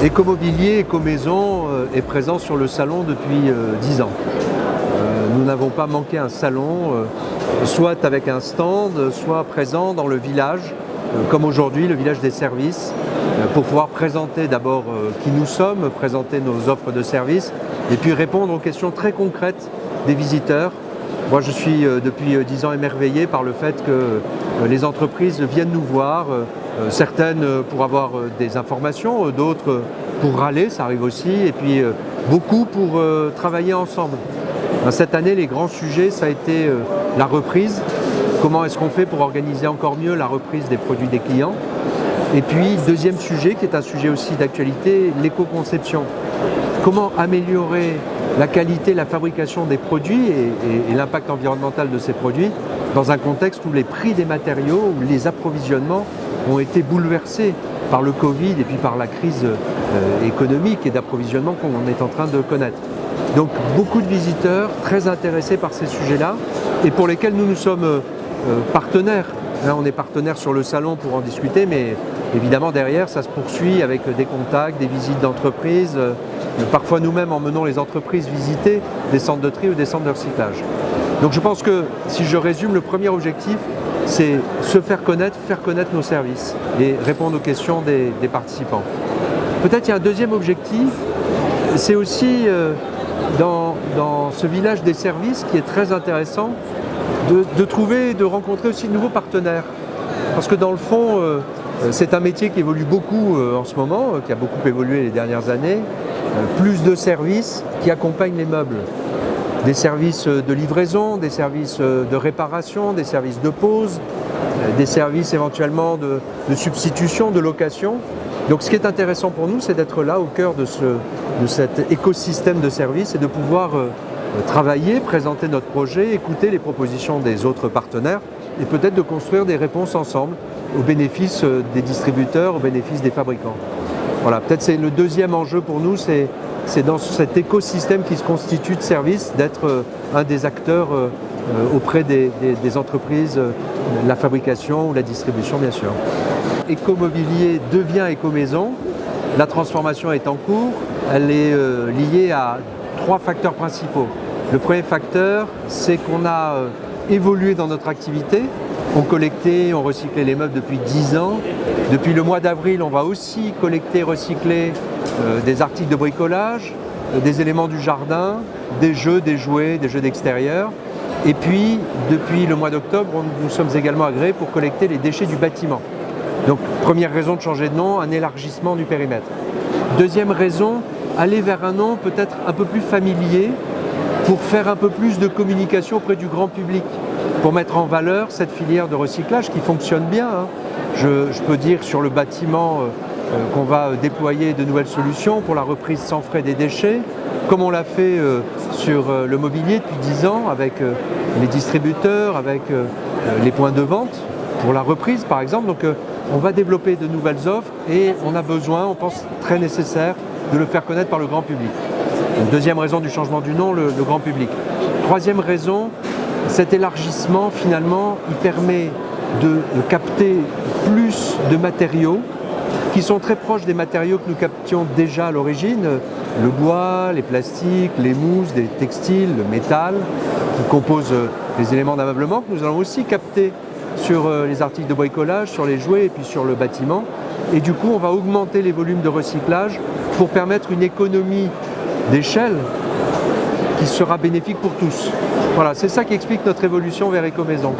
Écomobilier, Écomaison est présent sur le salon depuis 10 ans. Nous n'avons pas manqué un salon, soit avec un stand, soit présent dans le village, comme aujourd'hui, le village des services, pour pouvoir présenter d'abord qui nous sommes, présenter nos offres de services, et puis répondre aux questions très concrètes des visiteurs. Moi, je suis depuis 10 ans émerveillé par le fait que les entreprises viennent nous voir, certaines pour avoir des informations, d'autres pour râler, ça arrive aussi, et puis beaucoup pour travailler ensemble. Cette année, les grands sujets, ça a été la reprise. Comment est-ce qu'on fait pour organiser encore mieux la reprise des produits des clients? Et puis, deuxième sujet, qui est un sujet aussi d'actualité, l'éco-conception. Comment améliorer la qualité, la fabrication des produits et l'impact environnemental de ces produits dans un contexte où les prix des matériaux, où les approvisionnements ont été bouleversés par le Covid et puis par la crise économique et d'approvisionnement qu'on est en train de connaître. Donc beaucoup de visiteurs très intéressés par ces sujets-là et pour lesquels nous sommes partenaires. Là, on est partenaires sur le salon pour en discuter, mais évidemment derrière ça se poursuit avec des contacts, des visites d'entreprises. Parfois nous-mêmes emmenons les entreprises visiter des centres de tri ou des centres de recyclage. Donc je pense que si je résume, le premier objectif, c'est se faire connaître nos services et répondre aux questions des participants. Peut-être il y a un deuxième objectif, c'est aussi dans ce village des services qui est très intéressant, de trouver et de rencontrer aussi de nouveaux partenaires. Parce que dans le fond, c'est un métier qui évolue beaucoup en ce moment, qui a beaucoup évolué les dernières années. Plus de services qui accompagnent les meubles. Des services de livraison, des services de réparation, des services de pose, des services éventuellement de substitution, de location. Donc ce qui est intéressant pour nous, c'est d'être là au cœur de cet écosystème de services et de pouvoir travailler, présenter notre projet, écouter les propositions des autres partenaires et peut-être de construire des réponses ensemble au bénéfice des distributeurs, au bénéfice des fabricants. Voilà, peut-être c'est le deuxième enjeu pour nous, c'est dans cet écosystème qui se constitue de services, d'être un des acteurs auprès des entreprises, la fabrication ou la distribution bien sûr. Écomobilier devient Écomaison, la transformation est en cours, elle est liée à 3 facteurs principaux. Le premier facteur, c'est qu'on a évolué dans notre activité. On collectait, on recyclait les meubles depuis 10 ans. Depuis le mois d'avril, on va aussi collecter, recycler des articles de bricolage, des éléments du jardin, des jeux, des jouets, des jeux d'extérieur. Et puis, depuis le mois d'octobre, nous sommes également agréés pour collecter les déchets du bâtiment. Donc, première raison de changer de nom, un élargissement du périmètre. Deuxième raison, aller vers un nom peut-être un peu plus familier pour faire un peu plus de communication auprès du grand public, pour mettre en valeur cette filière de recyclage qui fonctionne bien. Je peux dire sur le bâtiment qu'on va déployer de nouvelles solutions pour la reprise sans frais des déchets, comme on l'a fait sur le mobilier depuis 10 ans avec les distributeurs, avec les points de vente pour la reprise par exemple. Donc on va développer de nouvelles offres et on a besoin, on pense très nécessaire, de le faire connaître par le grand public. Donc, deuxième raison du changement du nom, le grand public. Troisième raison, cet élargissement finalement, il permet de capter plus de matériaux qui sont très proches des matériaux que nous captions déjà à l'origine, le bois, les plastiques, les mousses, les textiles, le métal, qui composent les éléments d'ameublement que nous allons aussi capter sur les articles de bricolage, sur les jouets et puis sur le bâtiment. Et du coup, on va augmenter les volumes de recyclage pour permettre une économie d'échelle qui sera bénéfique pour tous. Voilà, c'est ça qui explique notre évolution vers Écomaison.